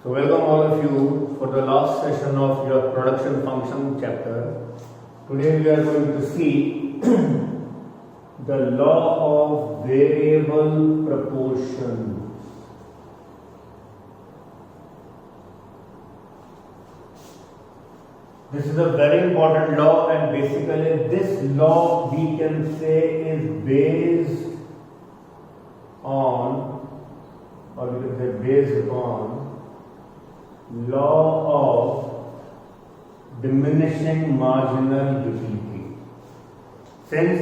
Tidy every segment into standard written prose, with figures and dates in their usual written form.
So welcome all of you for the last session of your production function chapter. Today we are going to see the law of variable proportions. This is a very important law, and basically this law we can say is based on, or we can say based upon, law of diminishing marginal utility. Since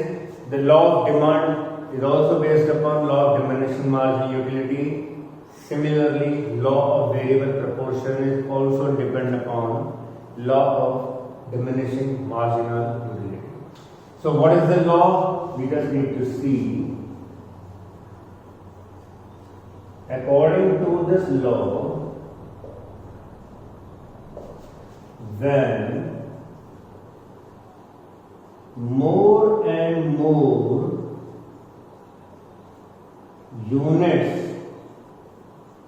the law of demand is also based upon law of diminishing marginal utility, similarly law of variable proportion is also dependent upon law of diminishing marginal utility. So what is the law? We just need to see. According to this law, when more and more units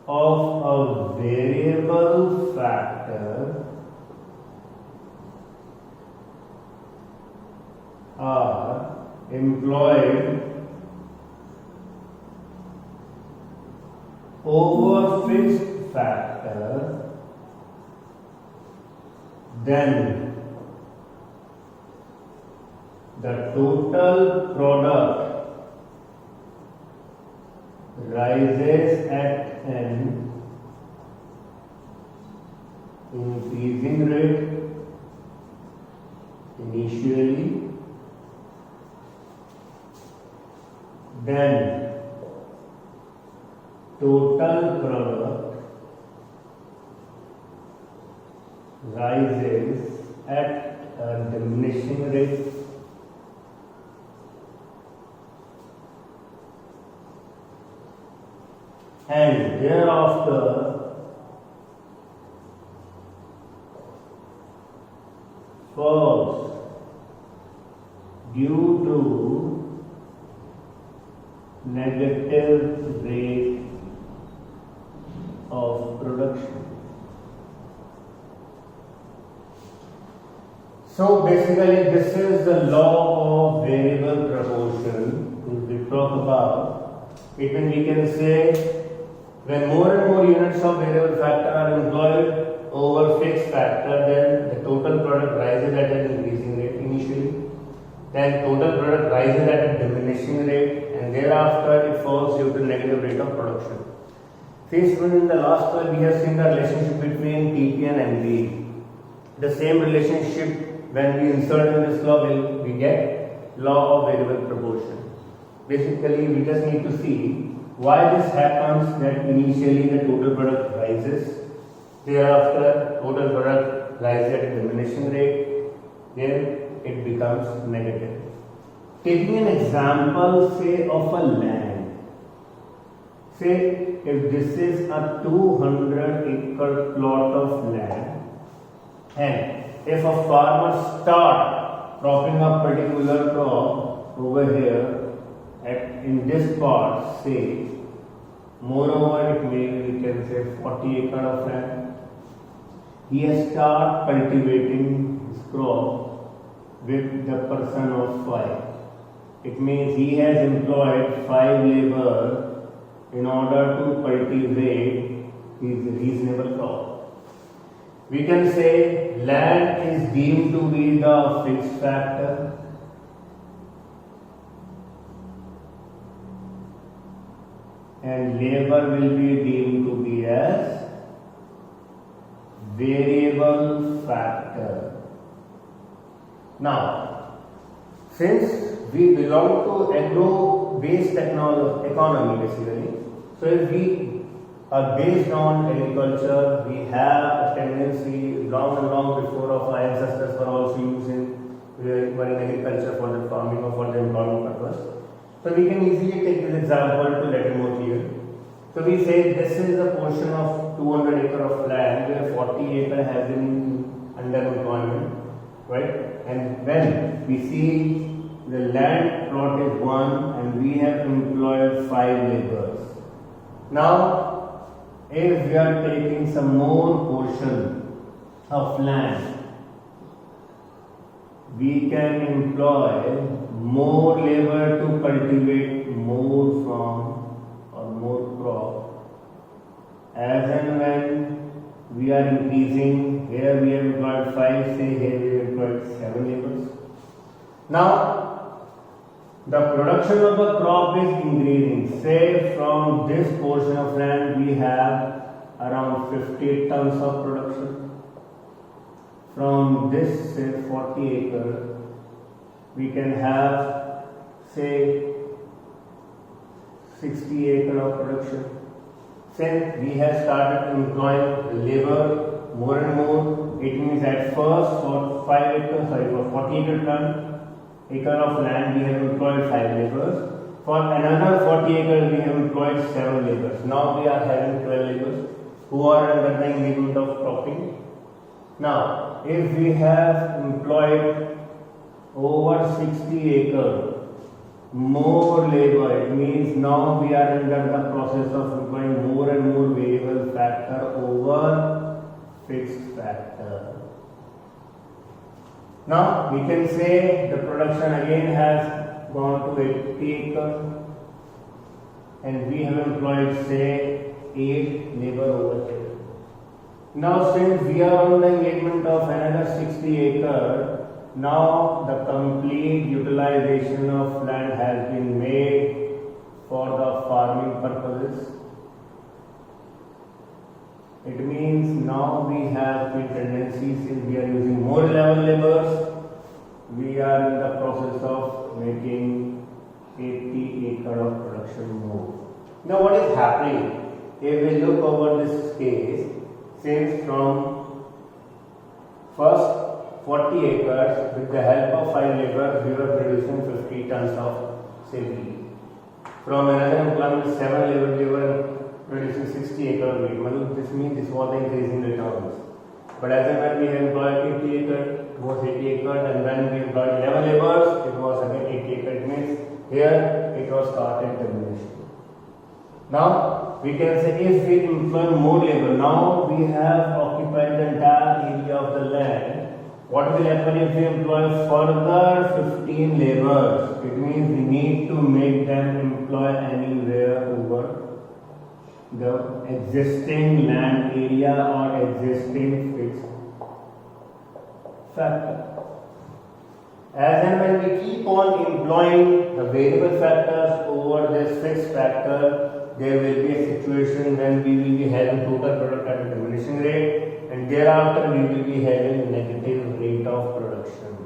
of a variable factor are employed over fixed factor, then the total product rises at an increasing rate initially, then total product rises at a diminishing rate, and thereafter falls due to negative rate of production. So basically this is the law of variable proportion. If we talk about it, when we can say when more and more units of variable factor are employed over fixed factor, then the total product rises at an increasing rate initially, then total product rises at a diminishing rate, and thereafter it falls due to negative rate of production. First, in the last one we have seen the relationship between TP and MV. The same relationship when we insert in this law we get law of variable proportion. Basically we just need to see why this happens, that initially the total product rises, thereafter total product rises at a diminishing rate, then it becomes negative. Taking an example, say, of a land. Say if this is a 200-acre plot of land, and if a farmer start cropping a particular crop over here in this part, say, moreover it may, we can say 40 acre of land, he has start cultivating his crop with the person of 5. It means he has employed 5 labor in order to cultivate his reasonable crop. We can say land is deemed to be the fixed factor, and labor will be deemed to be as variable factor. Now, since we belong to agro-based economy basically, so if we are based on agriculture, we have a tendency long and long before of our ancestors were also using agriculture for the farming or for the employment purpose. So we can easily take this example to let it more clear. So we say this is a portion of 200 acre of land where 40 acre has been under employment, right? And when we see the land plot is 1 and we have employed 5 laborers. Now if we are taking some more portion of land, we can employ more labor to cultivate more farm or more crop. As and when we are increasing, here we have employed 5, say here we have employed 7 laborers. Now, the production of the crop is increasing. Say from this portion of land we have around 50 tons of production. From this say 40 acre, we can have say 60 acre of production. Since we have started employing labor more and more, it means at first for 40 acre of land we have employed 5 laborers. For another 40 acres we have employed 7 laborers. Now we are having 12 laborers who are under the engagement of cropping. Now, if we have employed over 60 acres more labor, it means now we are under the process of employing more and more variable factor over fixed factor. Now, we can say the production again has gone to 80 acres and we have employed say 8 labor over here. Now, since we are on the engagement of another 60 acre, now the complete utilization of land has been made for the farming purposes. It means now we have the tendency, since we are using more laborers, we are in the process of making 80 acre of production more. Now what is happening? If we look over this case, since from first 40 acres, with the help of 5 laborers, we were producing 50 tons of wheat. From another employment, 7 laborers, we were producing 60 acre wheat. This means this was the increase in returns. But as and when we employed 80 acres, it was 80 acres, and when we employed 11 laborers, it was again 80 acres. It means here it was started diminishing. Now we can say if we employ more labor, now we have occupied the entire area of the land. What will happen if we employ further 15 laborers? It means we need to make them employ anywhere over the existing land area or existing fixed factor. As and when we keep on employing the variable factors over this fixed factor, there will be a situation when we will be having total product at a diminishing rate, and thereafter we will be having a negative rate of production.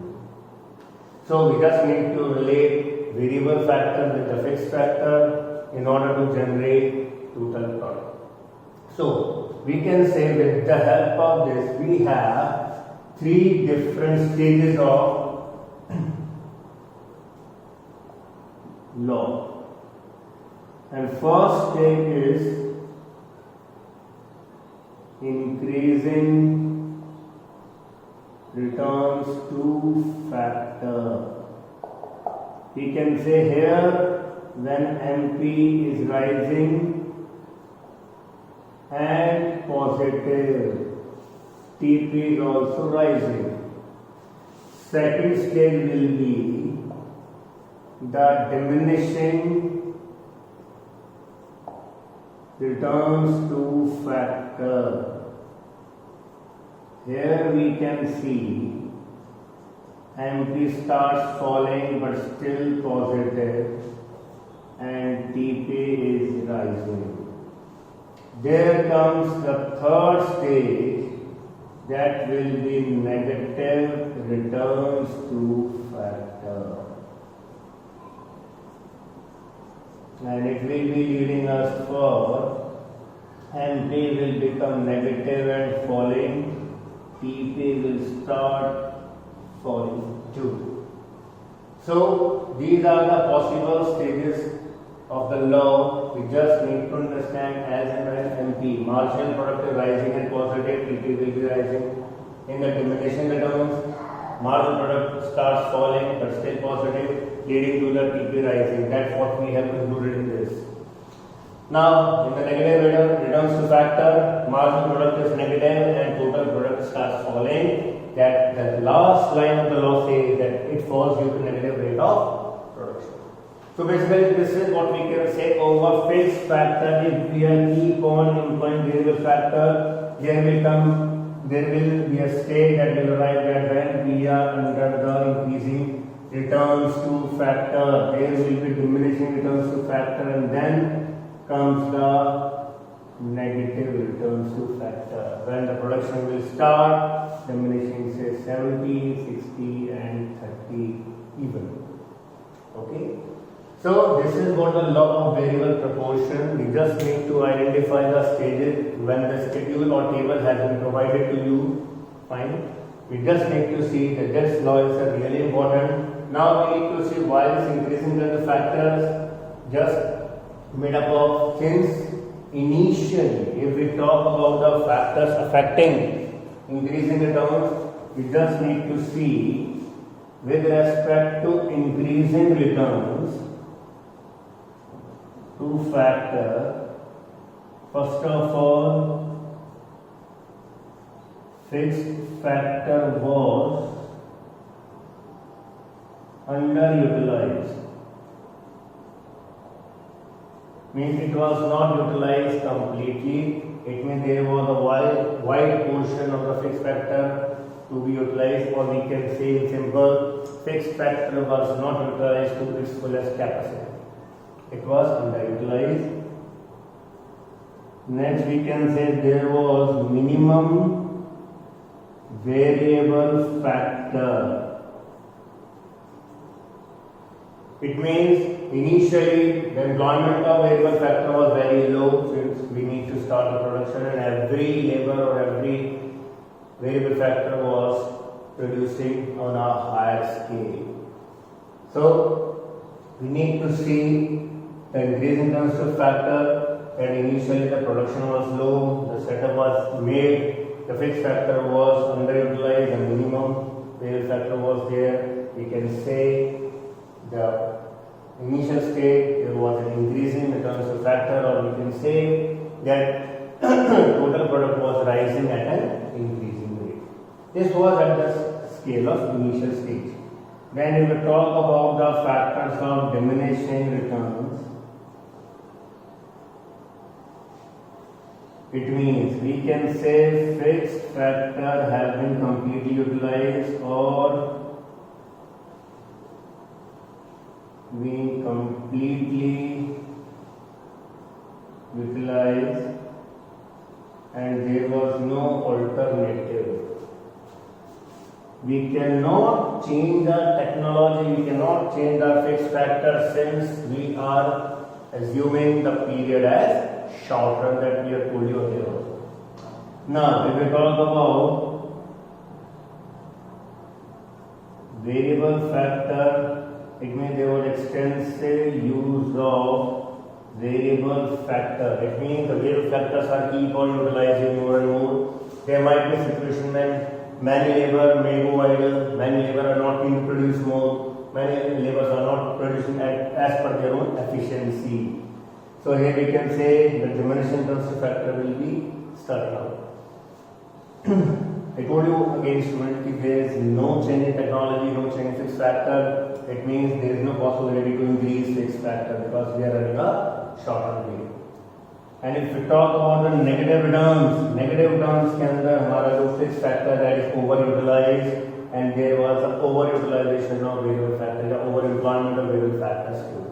So we just need to relate variable factor with the fixed factor in order to generate total product. So we can say with the help of this we have 3 different stages of law. And first stage is increasing returns to factor. We can say here when MP is rising and positive, TP is also rising. Second stage will be the diminishing returns to factor. Here we can see MP starts falling but still positive and TP is rising. There comes the third stage, that will be negative returns to factor. And it will be leading us for MP will become negative and falling, TP will start falling too. So these are the possible stages of the law. We just need to understand as and when MP, marginal product is rising and positive, TP will be rising. In the diminishing returns, marginal product starts falling but still positive, leading to the TP rising. That's what we have concluded in this. Now, in the negative returns to factor, marginal product is negative and total product starts falling. That the last line of the law says that it falls due to negative rate of production. So basically, this is what we can say over fixed factor. If we keep on employing variable factor, there will be a state that will arrive at when we are under the increasing returns to factor. There will be diminishing returns to factor, and then comes the negative returns to factor. When the production will start diminishing, say 70, 60, and 30 even. Okay. So this is what the law of variable proportion. We just need to identify the stages when the schedule or table has been provided to you. Fine. We just need to see that this law is really important. Now we need to see why this increasing the factors just made up of, since initially if we talk about the factors affecting increasing returns, we just need to see with respect to increasing returns to factor, first of all, fixed factor was underutilized. Means it was not utilized completely. It means there was a wide portion of the fixed factor to be utilized, or we can say in simple, fixed factor was not utilized to its fullest capacity. It was underutilized. Next we can say there was minimum variable factor. It means initially the employment of variable factor was very low, since we need to start the production and every labor or every variable factor was producing on a higher scale. So we need to see the increase in terms of factor, and initially the production was low, the setup was made, the fixed factor was underutilized, and minimum variable factor was there. We can say the initial state there was an increase in terms of factor, or we can say that total product was rising at an increasing rate. This was at the scale of initial stage. Then we will talk about the factors of diminishing returns. It means we can say fixed factor has been completely utilized, or we completely utilized and there was no alternative. We cannot change the technology, we cannot change the fixed factor, since we are assuming the period as shorter that we have told you earlier. Now, if we talk about variable factor, it means there was extensive use of variable factor. It means the variable factors are keep on utilizing more and more. There might be a situation when many labor may go idle, many labor are not being produced more, many laborers are not producing as per their own efficiency. So here we can say the diminishing terms of factor will be started out. I told you again, student, if there is no change in technology, no change in fixed factor, it means there is no possibility to increase fixed factor, because we are running a shorter way. And if we talk about the negative returns के अंदर हमारा जो fixed factor that is overutilized, and there was an overutilization of variable factor, the overemployment of variable factors too.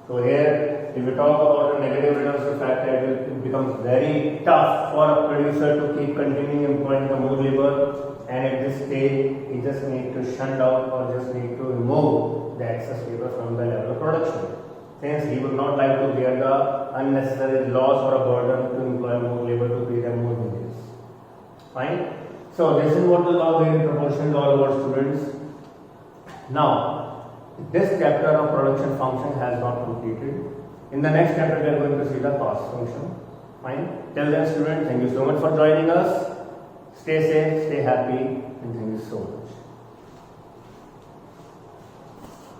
So here, if we talk about the negative returns factor, it becomes very tough for a producer to keep continuing employing the more labor, and at this stage, he just need to shunt out or just need to remove the excess labor from the level of production. Since he would not like to bear the unnecessary loss or a burden to employ more labor to pay them more wages. Fine. So this is what the law of variable proportion is all about, students. Now, this chapter of production function has not completed. In the next chapter, we are going to see the cost function. Fine. Till then, students, thank you so much for joining us. Stay safe, stay happy, and thank you so much.